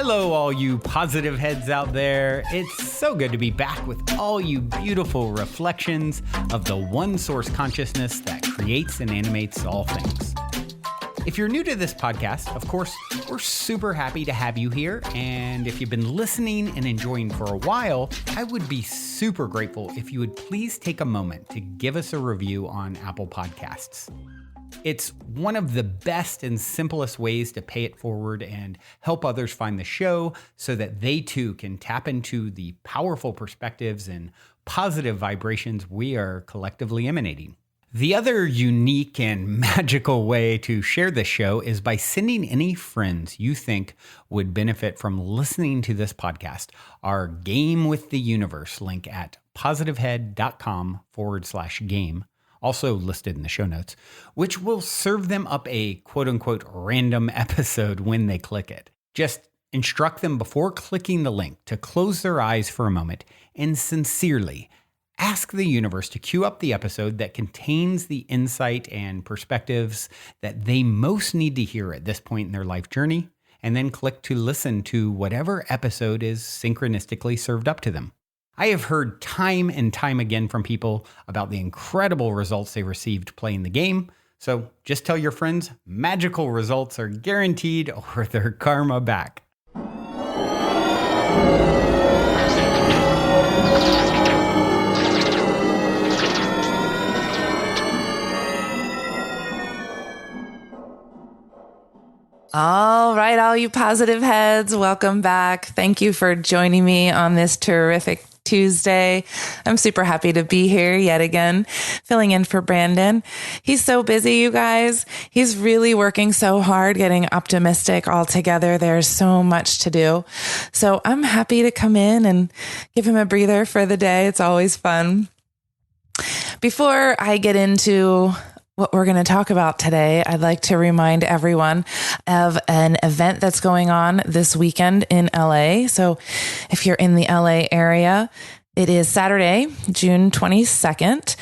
Hello, all you positive heads out there. It's so good to be back with all you beautiful reflections of the one source consciousness that creates and animates all things. If you're new to this podcast, of course, we're super happy to have you here. And if you've been listening and enjoying for a while, I would be super grateful if you would please take a moment to give us a review on Apple Podcasts. It's one of the best and simplest ways to pay it forward and help others find the show so that they too can tap into the powerful perspectives and positive vibrations we are collectively emanating. The other unique and magical way to share this show is by sending any friends you think would benefit from listening to this podcast our Game with the Universe link at positivehead.com/game. Also listed in the show notes, which will serve them up a quote-unquote random episode when they click it. Just instruct them before clicking the link to close their eyes for a moment and sincerely ask the universe to queue up the episode that contains the insight and perspectives that they most need to hear at this point in their life journey, and then click to listen to whatever episode is synchronistically served up to them. I have heard time and time again from people about the incredible results they received playing the game. So just tell your friends magical results are guaranteed or their karma back. All right, all you positive heads, welcome back. Thank you for joining me on this terrific Tuesday. I'm super happy to be here yet again, filling in for Brandon. He's so busy, you guys. He's really working so hard, getting optimistic all together. There's so much to do. So I'm happy to come in and give him a breather for the day. It's always fun. Before I get into what we're going to talk about today, I'd like to remind everyone of an event that's going on this weekend in LA. So if you're in the LA area, it is Saturday, June 22nd.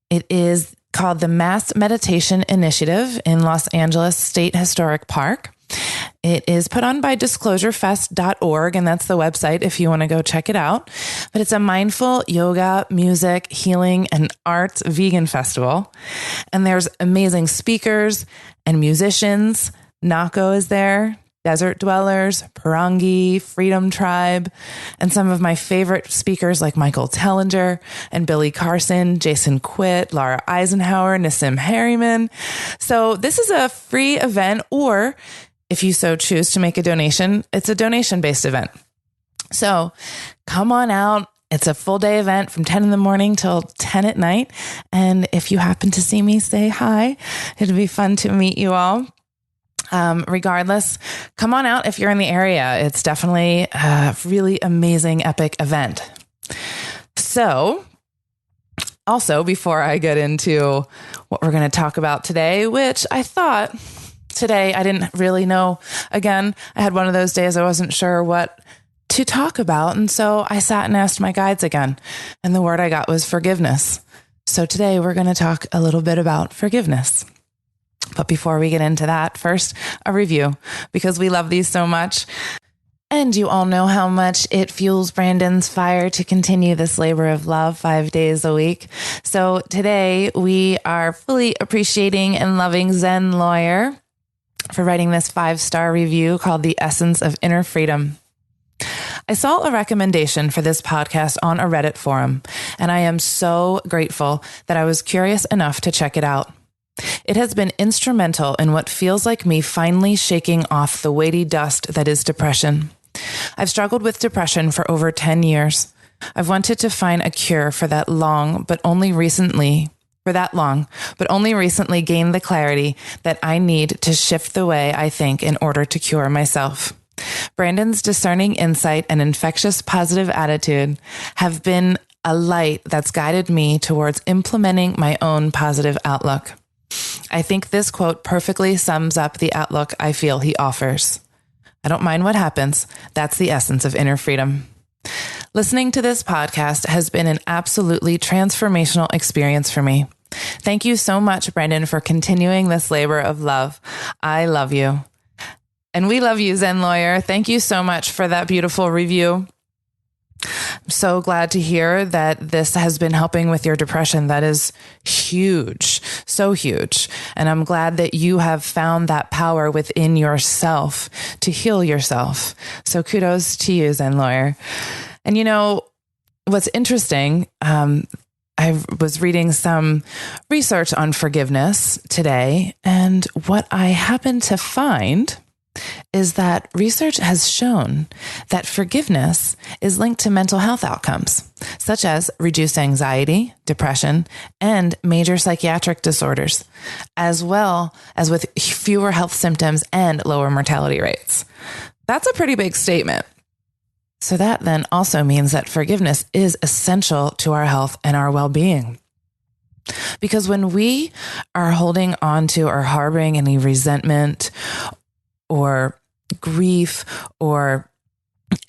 It is called the Mass Meditation Initiative in Los Angeles State Historic Park. It is put on by disclosurefest.org, and that's the website if you want to go check it out. But it's a mindful yoga, music, healing, and arts vegan festival. And there's amazing speakers and musicians. Nako is there, Desert Dwellers, Parangi, Freedom Tribe, and some of my favorite speakers like Michael Tellinger and Billy Carson, Jason Quitt, Laura Eisenhower, Nassim Harriman. So this is a free event, or if you so choose to make a donation, it's a donation-based event. So come on out. It's a full day event from 10 in the morning till 10 at night. And if you happen to see me, say hi. It'd be fun to meet you all. Regardless, come on out if you're in the area. It's definitely a really amazing, epic event. So also, before I get into what we're going to talk about today, which I thought today, I didn't really know. Again, I had one of those days I wasn't sure what to talk about. And so I sat and asked my guides again. And the word I got was forgiveness. So today we're going to talk a little bit about forgiveness. But before we get into that, first, a review, because we love these so much. And you all know how much it fuels Brandon's fire to continue this labor of love 5 days a week. So today we are fully appreciating and loving Zen Lawyer for writing this 5-star review called The Essence of Inner Freedom. I saw a recommendation for this podcast on a Reddit forum, and I am so grateful that I was curious enough to check it out. It has been instrumental in what feels like me finally shaking off the weighty dust that is depression. I've struggled with depression for over 10 years. I've wanted to find a cure for that long, but only recently gained the clarity that I need to shift the way I think in order to cure myself. Brandon's discerning insight and infectious positive attitude have been a light that's guided me towards implementing my own positive outlook. I think this quote perfectly sums up the outlook I feel he offers. I don't mind what happens. That's the essence of inner freedom. Listening to this podcast has been an absolutely transformational experience for me. Thank you so much, Brandon, for continuing this labor of love. I love you. And we love you, Zen Lawyer. Thank you so much for that beautiful review. I'm so glad to hear that this has been helping with your depression. That is huge, so huge. And I'm glad that you have found that power within yourself to heal yourself. So kudos to you, Zen Lawyer. And you know, what's interesting, I was reading some research on forgiveness today, and what I happened to find is that research has shown that forgiveness is linked to mental health outcomes, such as reduced anxiety, depression, and major psychiatric disorders, as well as with fewer health symptoms and lower mortality rates. That's a pretty big statement. So that then also means that forgiveness is essential to our health and our well-being. Because when we are holding on to or harboring any resentment or grief or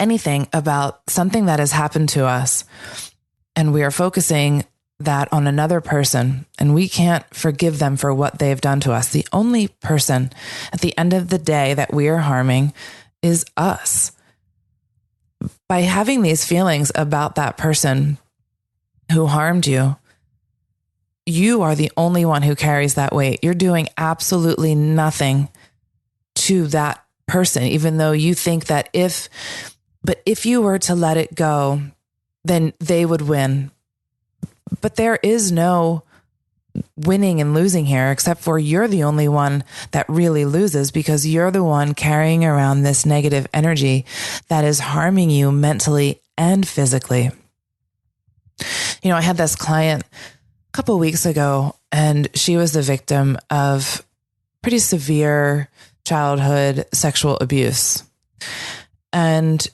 anything about something that has happened to us, and we are focusing that on another person, and we can't forgive them for what they've done to us, the only person at the end of the day that we are harming is us. By having these feelings about that person who harmed you, you are the only one who carries that weight. You're doing absolutely nothing to that person, even though you think that if you were to let it go, then they would win. But there is no winning and losing here, except for you're the only one that really loses, because you're the one carrying around this negative energy that is harming you mentally and physically. You know, I had this client a couple of weeks ago, and she was the victim of pretty severe childhood sexual abuse. And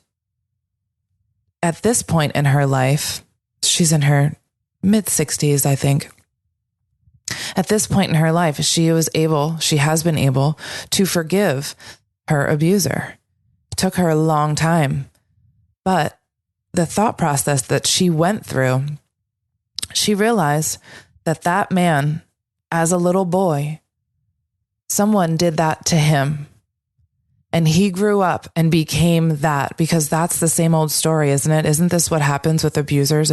at this point in her life, she's in her mid-60s, I think. At this point in her life, she has been able to forgive her abuser. It took her a long time, but the thought process that she went through, she realized that that man, as a little boy, someone did that to him, and he grew up and became that, because that's the same old story, isn't it? Isn't this what happens with abusers?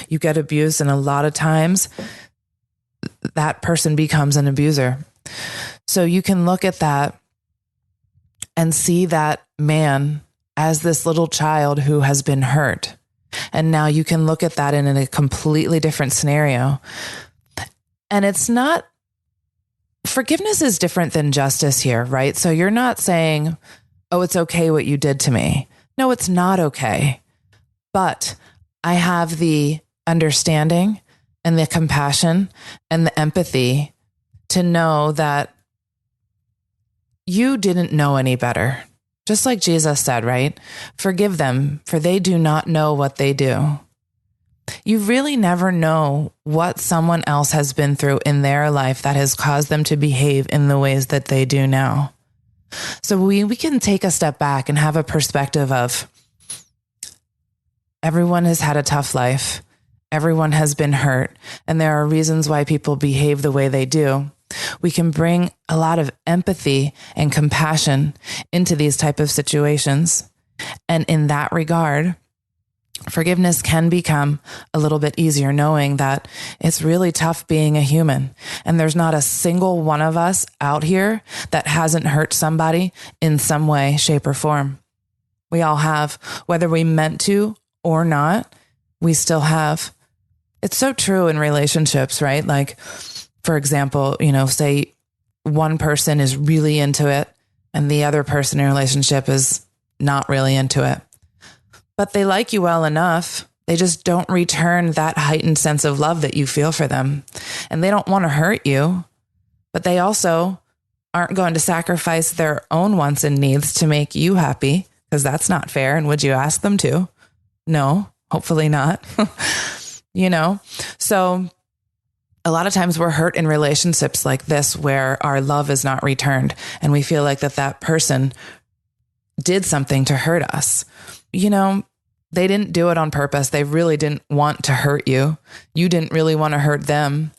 You get abused, and a lot of times that person becomes an abuser. So you can look at that and see that man as this little child who has been hurt. And now you can look at that in a completely different scenario. And it's not, forgiveness is different than justice here, right? So you're not saying, oh, it's okay what you did to me. No, it's not okay. But I have the understanding and the compassion and the empathy to know that you didn't know any better. Just like Jesus said, right? Forgive them, for they do not know what they do. You really never know what someone else has been through in their life that has caused them to behave in the ways that they do now. So we can take a step back and have a perspective of everyone has had a tough life. Everyone has been hurt, and there are reasons why people behave the way they do. We can bring a lot of empathy and compassion into these type of situations. And in that regard, forgiveness can become a little bit easier, knowing that it's really tough being a human. And there's not a single one of us out here that hasn't hurt somebody in some way, shape, or form. We all have, whether we meant to or not, we still have. It's so true in relationships, right? Like, for example, say one person is really into it and the other person in a relationship is not really into it, but they like you well enough. They just don't return that heightened sense of love that you feel for them. And they don't want to hurt you, but they also aren't going to sacrifice their own wants and needs to make you happy, because that's not fair. And would you ask them to? No, hopefully not. So a lot of times we're hurt in relationships like this, where our love is not returned and we feel like that person did something to hurt us. They didn't do it on purpose. They really didn't want to hurt you. You didn't really want to hurt them.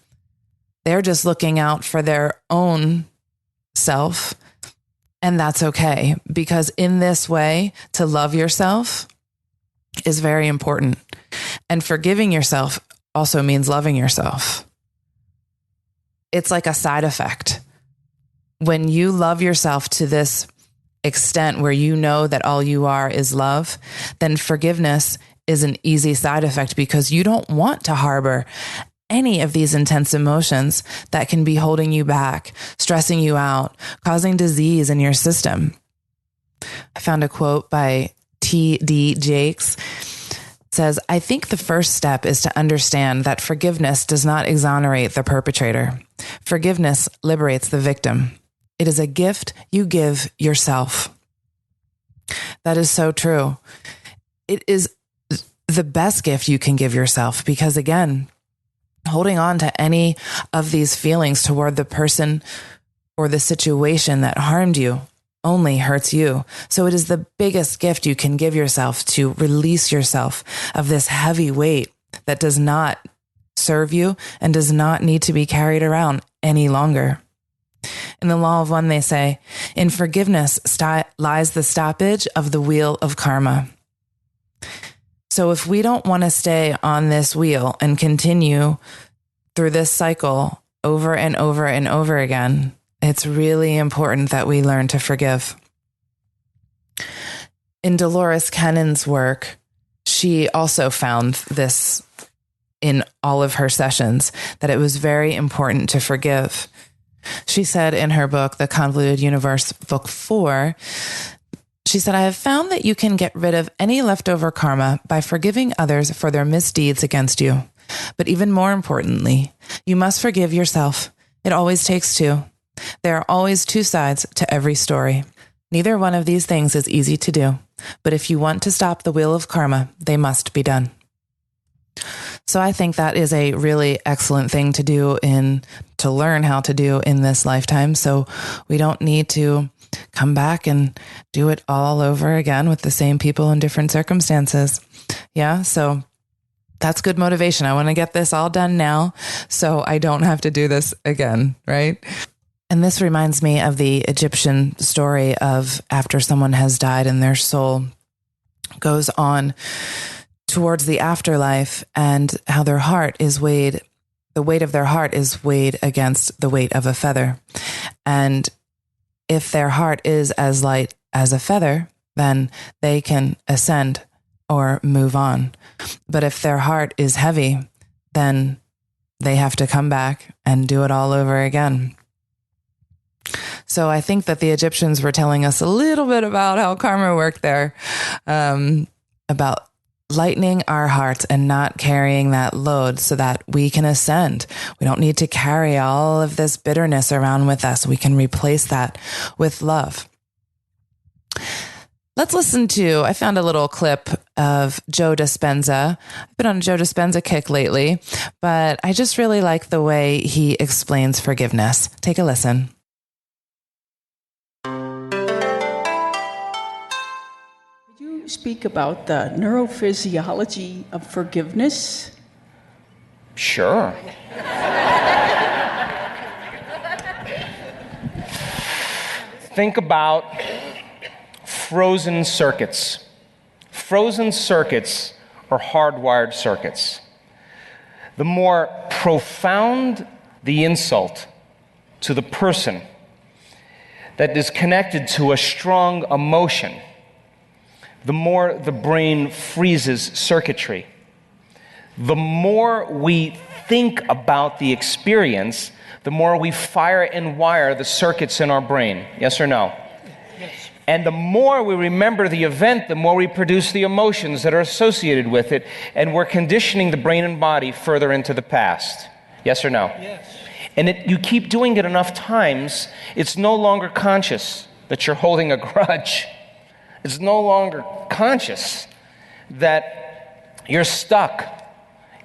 They're just looking out for their own self And that's okay, because in this way, to love yourself is very important. And forgiving yourself also means loving yourself. It's like a side effect. When you love yourself to this extent where you know that all you are is love, then forgiveness is an easy side effect, because you don't want to harbor any of these intense emotions that can be holding you back, stressing you out, causing disease in your system. I found a quote by T.D. Jakes. It says, "I think the first step is to understand that forgiveness does not exonerate the perpetrator. Forgiveness liberates the victim. It is a gift you give yourself." That is so true. It is the best gift you can give yourself, because again, holding on to any of these feelings toward the person or the situation that harmed you only hurts you. So it is the biggest gift you can give yourself, to release yourself of this heavy weight that does not serve you and does not need to be carried around any longer. In the law of one, they say, in forgiveness lies the stoppage of the wheel of karma. So if we don't want to stay on this wheel and continue through this cycle over and over and over again, it's really important that we learn to forgive. In Dolores Cannon's work, she also found this in all of her sessions, that it was very important to forgive. She said in her book, The Convoluted Universe, Book 4, she said, "I have found that you can get rid of any leftover karma by forgiving others for their misdeeds against you. But even more importantly, you must forgive yourself. It always takes two. There are always two sides to every story. Neither one of these things is easy to do. But if you want to stop the wheel of karma, they must be done." So I think that is a really excellent thing to do, to learn how to do in this lifetime. So we don't need to come back and do it all over again with the same people in different circumstances. Yeah. So that's good motivation. I want to get this all done now so I don't have to do this again. Right. And this reminds me of the Egyptian story of after someone has died and their soul goes on towards the afterlife, and how their heart is weighed, the weight of their heart is weighed against the weight of a feather. And if their heart is as light as a feather, then they can ascend or move on. But if their heart is heavy, then they have to come back and do it all over again. So I think that the Egyptians were telling us a little bit about how karma worked there, about lightening our hearts and not carrying that load so that we can ascend. We don't need to carry all of this bitterness around with us. We can replace that with love. Let's listen to, I found a little clip of Joe Dispenza. I've been on a Joe Dispenza kick lately, but I just really like the way he explains forgiveness. Take a listen. Speak about the neurophysiology of forgiveness? Sure. Think about frozen circuits. Frozen circuits are hardwired circuits. The more profound the insult to the person that is connected to a strong emotion, the more the brain freezes circuitry. The more we think about the experience, the more we fire and wire the circuits in our brain. Yes or no? Yes. And the more we remember the event, the more we produce the emotions that are associated with it, and we're conditioning the brain and body further into the past. Yes or no? Yes. And you keep doing it enough times, it's no longer conscious that you're holding a grudge. It's no longer conscious that you're stuck.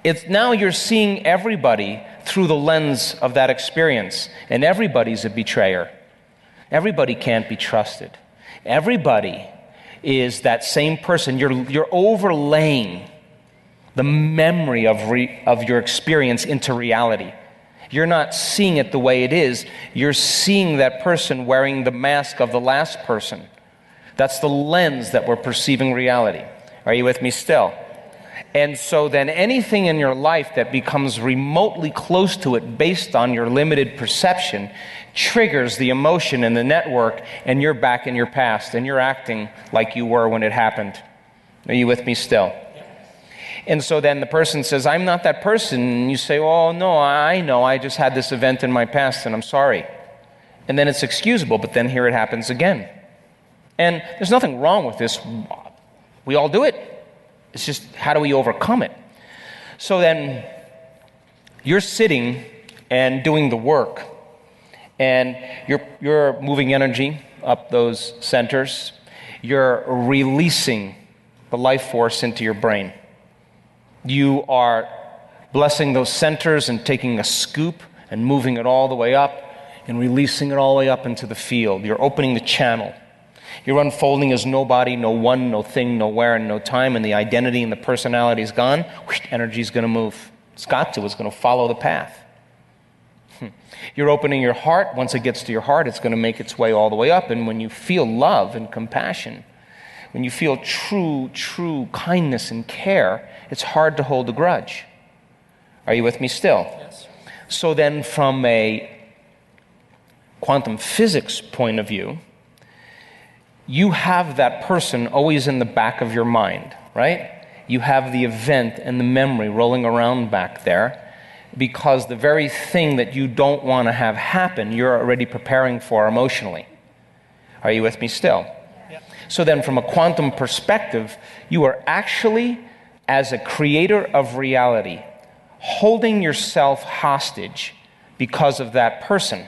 It's now you're seeing everybody through the lens of that experience, and everybody's a betrayer. Everybody can't be trusted. Everybody is that same person. You're overlaying the memory of your experience into reality. You're not seeing it the way it is. You're seeing that person wearing the mask of the last person. That's the lens that we're perceiving reality. Are you with me still? And so then anything in your life that becomes remotely close to it based on your limited perception triggers the emotion in the network, and you're back in your past, and you're acting like you were when it happened. Are you with me still? And so then the person says, I'm not that person. And you say, oh, no, I know. I just had this event in my past, and I'm sorry. And then it's excusable, but then here it happens again. And there's nothing wrong with this. We all do it. It's just, how do we overcome it? So then you're sitting and doing the work, and you're moving energy up those centers. You're releasing the life force into your brain. You are blessing those centers and taking a scoop and moving it all the way up and releasing it all the way up into the field. You're opening the channel. You're unfolding as nobody, no one, no thing, no where, and no time, and the identity and the personality is gone. Whoosh, energy's going to move. It's got to. It's going to follow the path. You're opening your heart. Once it gets to your heart, it's going to make its way all the way up. And when you feel love and compassion, when you feel true kindness and care, it's hard to hold a grudge. Are you with me still? Yes. So then from a quantum physics point of view, you have that person always in the back of your mind, right? You have the event and the memory rolling around back there because the very thing that you don't want to have happen, you're already preparing for emotionally. Are you with me still? Yeah. So then from a quantum perspective, you are actually, as a creator of reality, holding yourself hostage because of that person.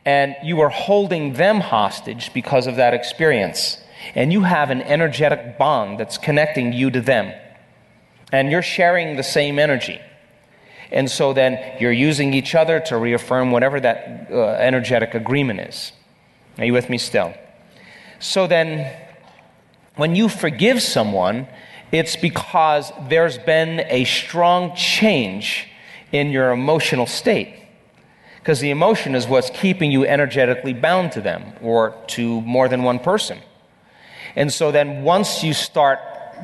And you are holding them hostage because of that experience. And you have an energetic bond that's connecting you to them. And you're sharing the same energy. And so then you're using each other to reaffirm whatever that energetic agreement is. Are you with me still? So then, when you forgive someone, it's because there's been a strong change in your emotional state. Because the emotion is what's keeping you energetically bound to them or to more than one person. And so then once you start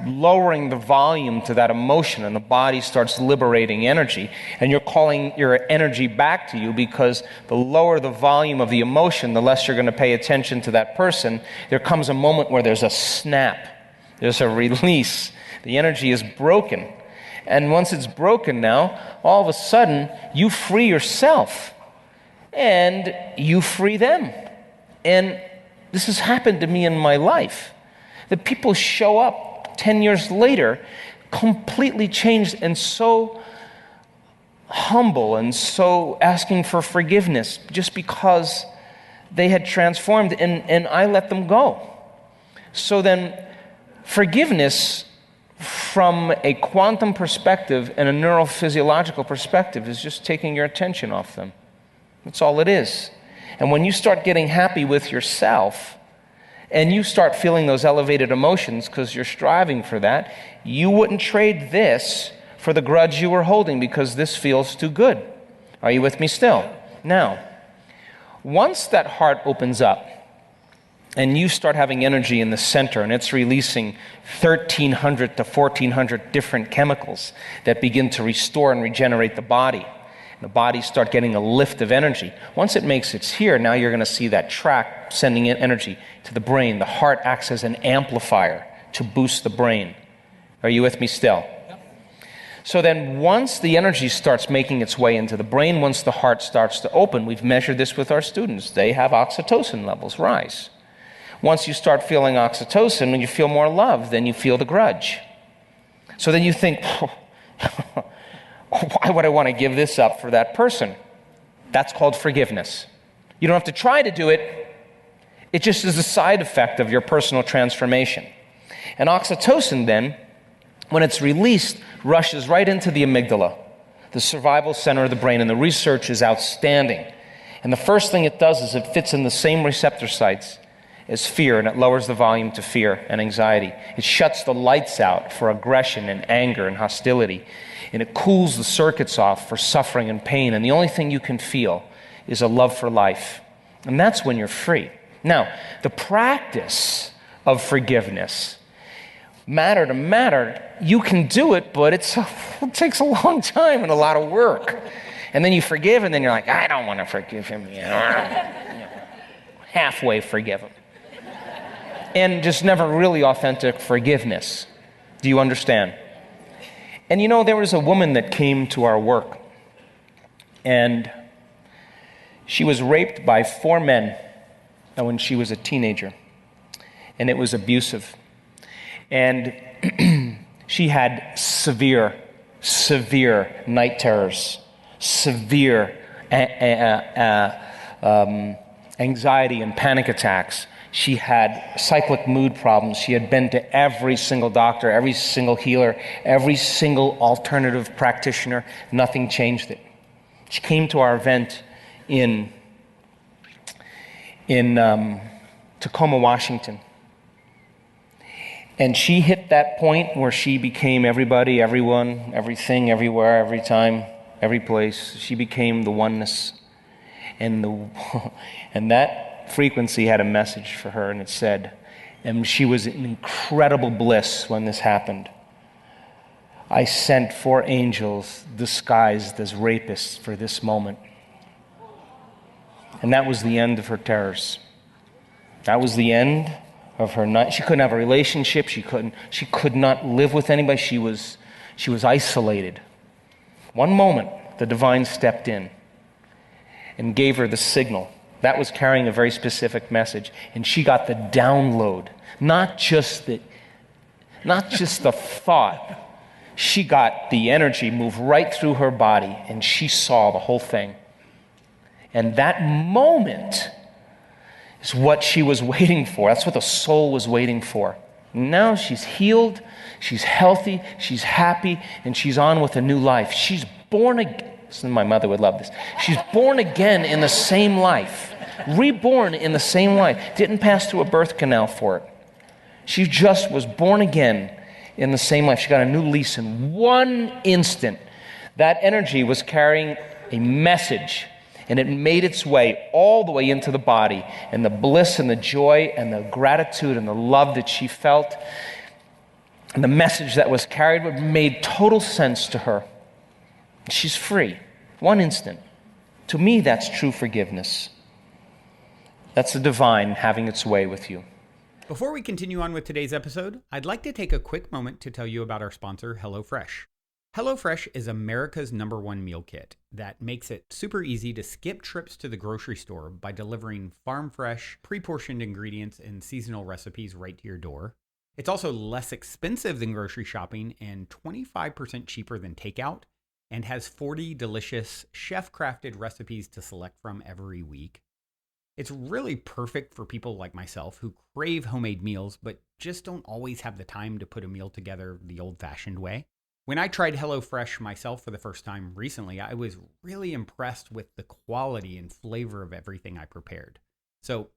lowering the volume to that emotion and the body starts liberating energy, and you're calling your energy back to you, because the lower the volume of the emotion, the less you're going to pay attention to that person, there comes a moment where there's a snap, there's a release. The energy is broken. And once it's broken now, all of a sudden you free yourself. And you free them. And this has happened to me in my life. The people show up 10 years later, completely changed and so humble and so asking for forgiveness just because they had transformed, and I let them go. So then forgiveness from a quantum perspective and a neurophysiological perspective is just taking your attention off them. That's all it is. And when you start getting happy with yourself and you start feeling those elevated emotions because you're striving for that, you wouldn't trade this for the grudge you were holding because this feels too good. Are you with me still? Now, once that heart opens up and you start having energy in the center and it's releasing 1,300 to 1,400 different chemicals that begin to restore and regenerate the body, the body start getting a lift of energy. Once it makes its here, now you're going to see that track sending in energy to the brain. The heart acts as an amplifier to boost the brain. Are you with me still? Yep. So then once the energy starts making its way into the brain, once the heart starts to open, we've measured this with our students. They have oxytocin levels rise. Once you start feeling oxytocin, when you feel more love, then you feel the grudge. So then you think, why would I want to give this up for that person? That's called forgiveness. You don't have to try to do it. It just is a side effect of your personal transformation. And oxytocin then, when it's released, rushes right into the amygdala, the survival center of the brain, and the research is outstanding. And the first thing it does is it fits in the same receptor sites as fear, and it lowers the volume to fear and anxiety. It shuts the lights out for aggression and anger and hostility. and it cools the circuits off for suffering and pain, and the only thing you can feel is a love for life. And that's when you're free. Now, the practice of forgiveness, matter to matter, you can do it, but it takes a long time and a lot of work. And then you forgive, and then you're like, I don't want to forgive him. Halfway forgive him. And just never really authentic forgiveness. Do you understand? And there was a woman that came to our work, and she was raped by 4 men when she was a teenager, and it was abusive. And she had severe night terrors, severe anxiety and panic attacks. She had cyclic mood problems. She had been to every single doctor, every single healer, every single alternative practitioner. Nothing changed it. She came to our event in Tacoma, Washington. And she hit that point where she became everybody, everyone, everything, everywhere, every time, every place. She became the oneness. And that frequency had a message for her, and it said, and she was in incredible bliss when this happened. I sent 4 angels disguised as rapists for this moment. And that was the end of her terrors. That was the end of her night. She couldn't have a relationship. She could not live with anybody. She was isolated. One moment, the divine stepped in and gave her the signal. That was carrying a very specific message. And she got the download. Not just the thought. She got the energy move right through her body, and she saw the whole thing. And that moment is what she was waiting for. That's what the soul was waiting for. Now she's healed, she's healthy, she's happy, and she's on with a new life. She's born again. My mother would love this. She's born again in the same life. Reborn in the same life. Didn't pass through a birth canal for it. She just was born again in the same life. She got a new lease in one instant. That energy was carrying a message, and it made its way all the way into the body, and the bliss and the joy and the gratitude and the love that she felt, and the message that was carried made total sense to her. She's free. One instant. To me, that's true forgiveness. That's the divine having its way with you. Before we continue on with today's episode, I'd like to take a quick moment to tell you about our sponsor, HelloFresh. HelloFresh is America's #1 meal kit that makes it super easy to skip trips to the grocery store by delivering farm-fresh, pre-portioned ingredients and seasonal recipes right to your door. It's also less expensive than grocery shopping and 25% cheaper than takeout, and has 40 delicious chef-crafted recipes to select from every week. It's really perfect for people like myself who crave homemade meals, but just don't always have the time to put a meal together the old-fashioned way. When I tried HelloFresh myself for the first time recently, I was really impressed with the quality and flavor of everything I prepared. So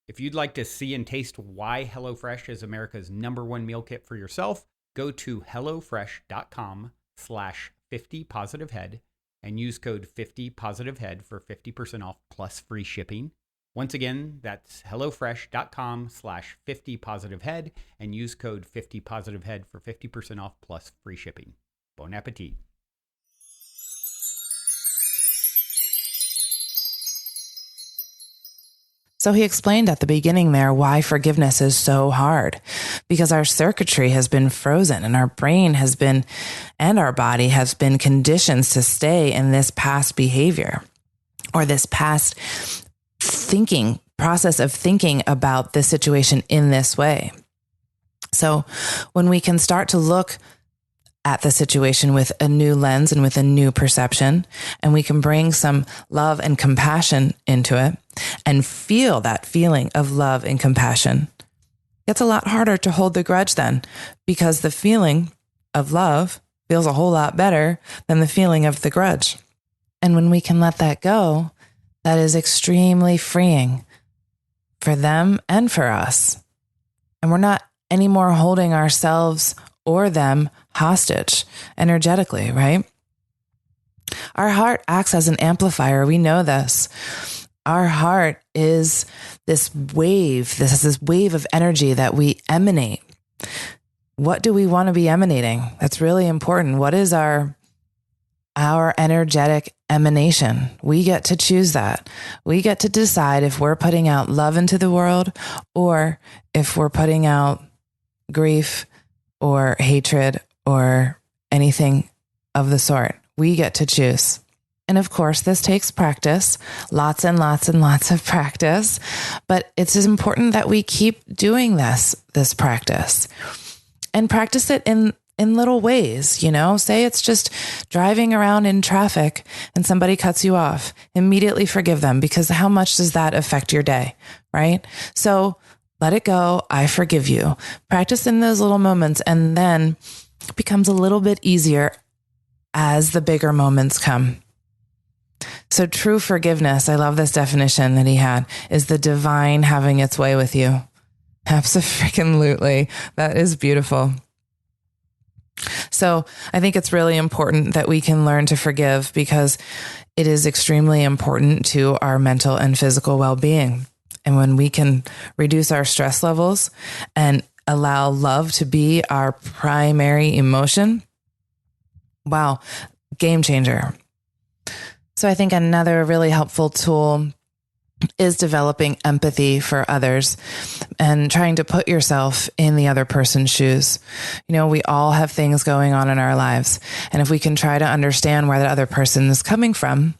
if you'd like to see and taste why HelloFresh is America's #1 meal kit for yourself, go to hellofresh.com/50positivehead and use code 50positivehead for 50% off plus free shipping. Once again, that's hellofresh.com/50positivehead and use code 50positivehead for 50% off plus free shipping. Bon appetit. So he explained at the beginning there why forgiveness is so hard, because our circuitry has been frozen and our brain has been, and our body has been conditioned to stay in this past behavior or this past process of thinking about this situation in this way. So when we can start to look at the situation with a new lens and with a new perception, and we can bring some love and compassion into it and feel that feeling of love and compassion, it's a lot harder to hold the grudge then, because the feeling of love feels a whole lot better than the feeling of the grudge. And when we can let that go, that is extremely freeing for them and for us. And we're not anymore holding ourselves or them hostage energetically, right? Our heart acts as an amplifier. We know this. Our heart is this wave. This is this wave of energy that we emanate. What do we want to be emanating? That's really important. What is our energetic emanation? We get to choose that. We get to decide if we're putting out love into the world or if we're putting out grief or hatred or anything of the sort. We get to choose. And of course, this takes practice, lots and lots and lots of practice, but it's as important that we keep doing this practice and practice it in little ways, say it's just driving around in traffic and somebody cuts you off, immediately forgive them, because how much does that affect your day, right? So let it go. I forgive you. Practice in those little moments, and then it becomes a little bit easier as the bigger moments come. So true forgiveness, I love this definition that he had, is the divine having its way with you. Absolutely. That is beautiful. So I think it's really important that we can learn to forgive, because it is extremely important to our mental and physical well-being. And when we can reduce our stress levels and allow love to be our primary emotion, wow, game changer. So I think another really helpful tool is developing empathy for others and trying to put yourself in the other person's shoes. We all have things going on in our lives. And if we can try to understand where the other person is coming from,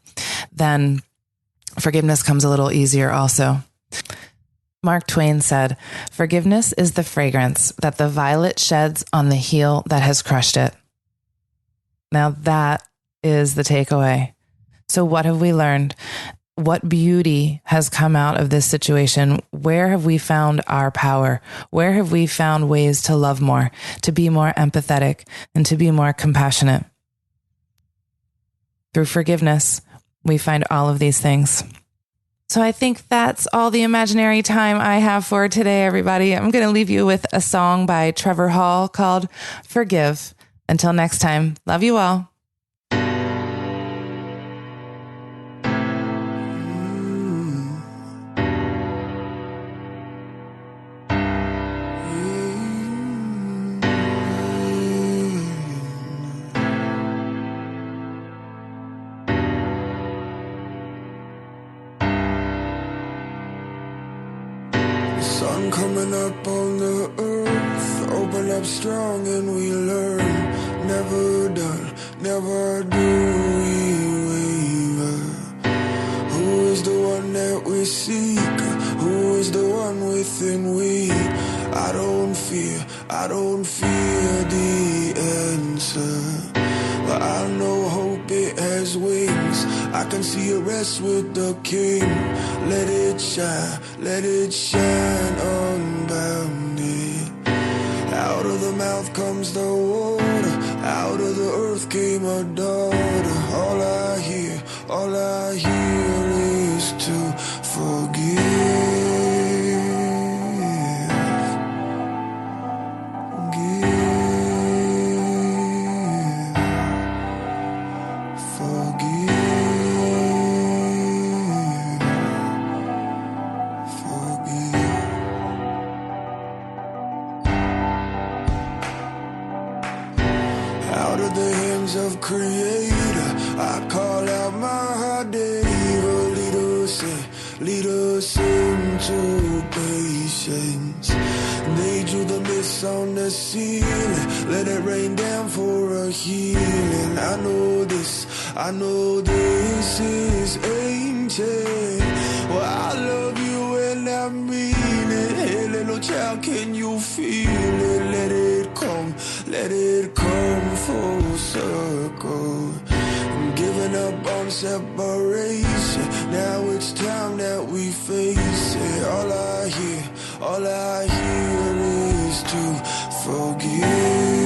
then forgiveness comes a little easier also. Mark Twain said, "Forgiveness is the fragrance that the violet sheds on the heel that has crushed it." Now that is the takeaway. So what have we learned? What beauty has come out of this situation? Where have we found our power? Where have we found ways to love more, to be more empathetic, and to be more compassionate? Through forgiveness, we find all of these things. So I think that's all the imaginary time I have for today, everybody. I'm going to leave you with a song by Trevor Hall called Forgive. Until next time, love you all. Sun coming up on the earth, open up strong and we learn. Never done, never do we waver. Who is the one that we seek? Who is the one within we? I don't fear the answer. But I know hope it has wings. I can see a rest with the King. Let it shine unbounded. Out of the mouth comes the water, out of the earth came a daughter. All I hear is to forgive. Out of the hands of Creator, I call out my Deva. Lead us into patience. They drew the mist on the ceiling, let it rain down for a healing. I know this is ancient. Well, I love you and I mean it. Hey, little child, can you feel it? Let it come full circle. I'm giving up on separation. Now it's time that we face it. All I hear is to forgive.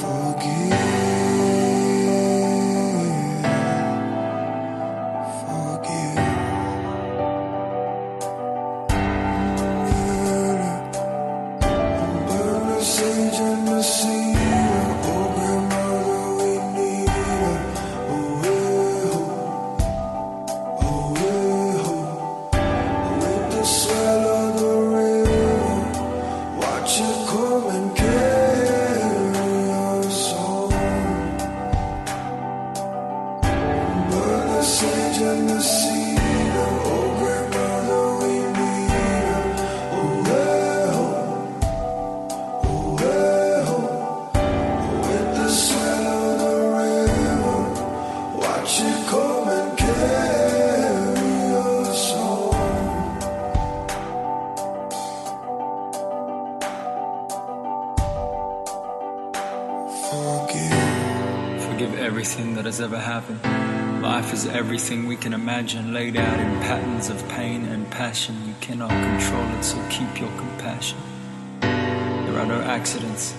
Forgive. it come and carry us home. Burn the sage and the cedar, oh grandmother, we need her. Oh well, oh well, with the swell of the river, watch it come and carry us home. Forgive everything that has ever happened. Life is everything we can imagine, laid out in patterns of pain and passion. You cannot control it, so keep your compassion. There are no accidents,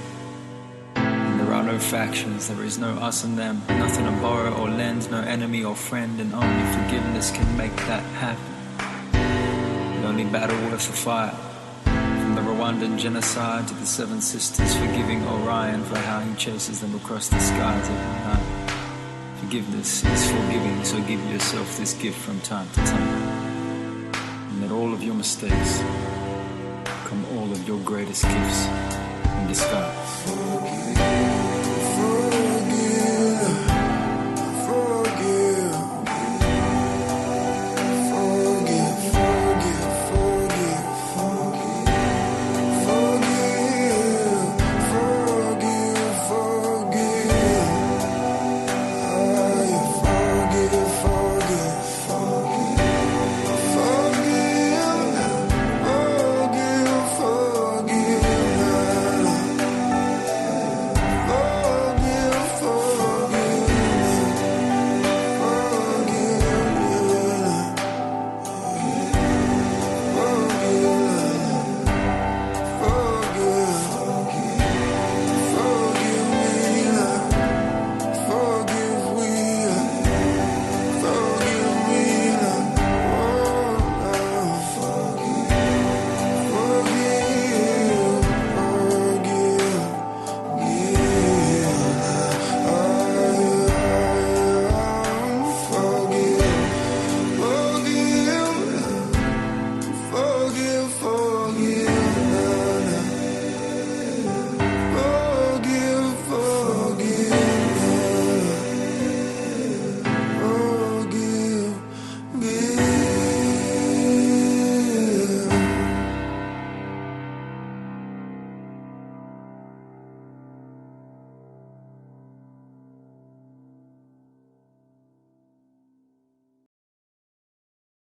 and there are no factions. There is no us and them, nothing to borrow or lend, no enemy or friend, and only forgiveness can make that happen. The only battle worth the fight, from the Rwandan genocide to the Seven Sisters, forgiving Orion for how he chases them across the skies every night. Forgiveness is forgiving, so give yourself this gift from time to time. And let all of your mistakes come all of your greatest gifts in disguise. Forgive.